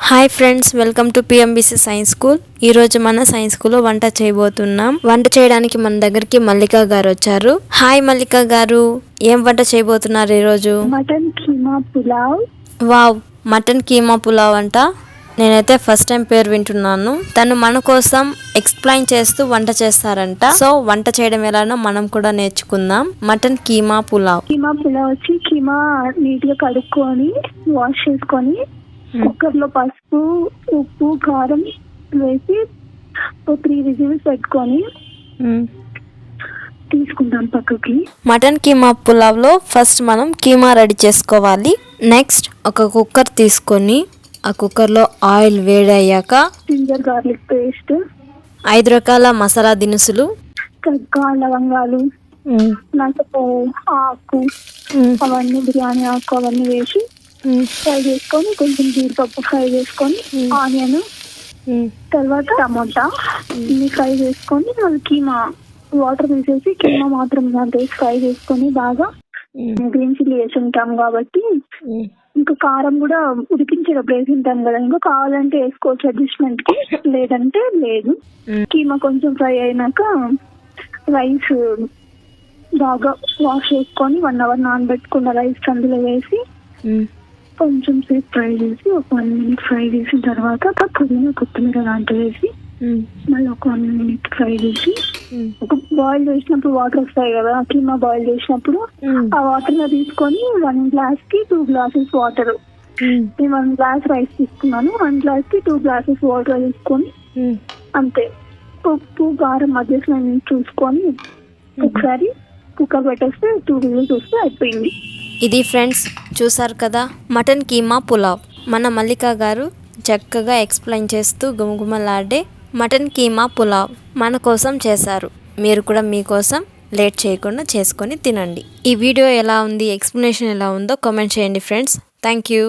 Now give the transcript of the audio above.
Hi friends, welcome to PMBC science school. ఈ రోజు మన సైన్స్ స్కూల్లో వంట చేయబోతున్నాం. వంట చేయడానికి మన దగ్గరికి మల్లిక గారు వచ్చారు. హాయ్ మల్లిక గారు, ఏం వంట చేయబోతున్నారు ఈ రోజు? Mutton keema pulao. Wow, mutton keema pulao అంట. నేనైతే ఫస్ట్ టైం పేరు వింటున్నాను. తను మన కోసం ఎక్స్ప్లెయిన్ చేస్తూ వంట చేస్తారంట. సో వంట చేయడం ఎలానో మనం కూడా నేర్చుకుందాం. మటన్ కీమా పులావ్. కీమా పులావ్ వచ్చి కీమా నీట్ గా కడుక్కొని వాష్ చేసుకొని కుక్కర్ లో పసుపు, ఉప్పు, కారం వేసి 3 విజిల్స్ పెట్టుకొని తీసుకుంటాం పక్కకి. మటన్ కీమా పులావ్ లో ఫస్ట్ మనం కీమా రెడీ చేసుకోవాలి. నెక్స్ట్ ఒక కుక్కర్ తీసుకొని ఆ కుక్కర్ లో ఆయిల్ వేడయ్యాక జింజర్ గార్లిక్ పేస్ట్, 5 రకాల మసాలా దినుసులు, చెక్క, లవంగాలు, నసపు ఆకు, అవన్నీ బిర్యానీ ఆకు అవన్నీ వేసి ఫ్రై చేసుకొని, కొంచెం జీడిపప్పు ఫ్రై చేసుకొని, ఆనియన్, తర్వాత టమోటా ఇన్ని ఫ్రై చేసుకొని, మళ్ళీ కీమా వాటర్ తీసేసి కీమా మాత్రం దాంట్లో ఫ్రై చేసుకొని బాగా గ్రీన్ చిల్లీ వేసి ఉంటాం కాబట్టి ఇంకా కారం కూడా ఉడికించేటప్పుడు వేసి ఉంటాం కదా, ఇంకా కావాలంటే వేసుకోవచ్చు అడ్జస్ట్మెంట్ కి, లేదంటే లేదు. కీమా కొంచెం ఫ్రై అయినాక రైస్ బాగా వాష్ చేసుకొని 1 అవర్ నానబెట్టుకున్న రైస్ అందులో వేసి కొంచెం సేపు ఫ్రై చేసి ఒక 1 మినిట్ ఫ్రై చేసిన తర్వాత పుదీనా కొత్తిమీర లాంటివి వేసి మళ్ళీ ఒక 1 మినిట్ ఫ్రై చేసి, ఒక బాయిల్ చేసినప్పుడు వాటర్ వస్తాయి కదా, కీమా బాయిల్ చేసినప్పుడు ఆ వాటర్ లో తీసుకొని 1 గ్లాస్ కి 2 గ్లాసెస్ వాటర్, నేను 1 గ్లాస్ రైస్ తీసుకున్నాను, 1 గ్లాస్ కి 2 గ్లాసెస్ వాటర్ తీసుకొని అంతే. ఉప్పు కారం అడ్జస్ట్మెంట్ చూసుకొని ఒకసారి కుక్కర్ పెట్టేస్తే 2 విజిల్స్ వస్తే అయిపోయింది. ఇది ఫ్రెండ్స్, చూసారు కదా మటన్ కీమా పులావ్. మన మల్లిక గారు చక్కగా ఎక్స్ప్లెయిన్ చేస్తూ గుమగుమలాడే మటన్ కీమా పులావ్ మన కోసం చేశారు. మీరు కూడా మీకోసం లేట్ చేయకుండా చేసుకొని తినండి. ఈ వీడియో ఎలా ఉంది, ఎక్స్ప్లెనేషన్ ఎలా ఉందో కామెంట్ చేయండి ఫ్రెండ్స్. Thank you.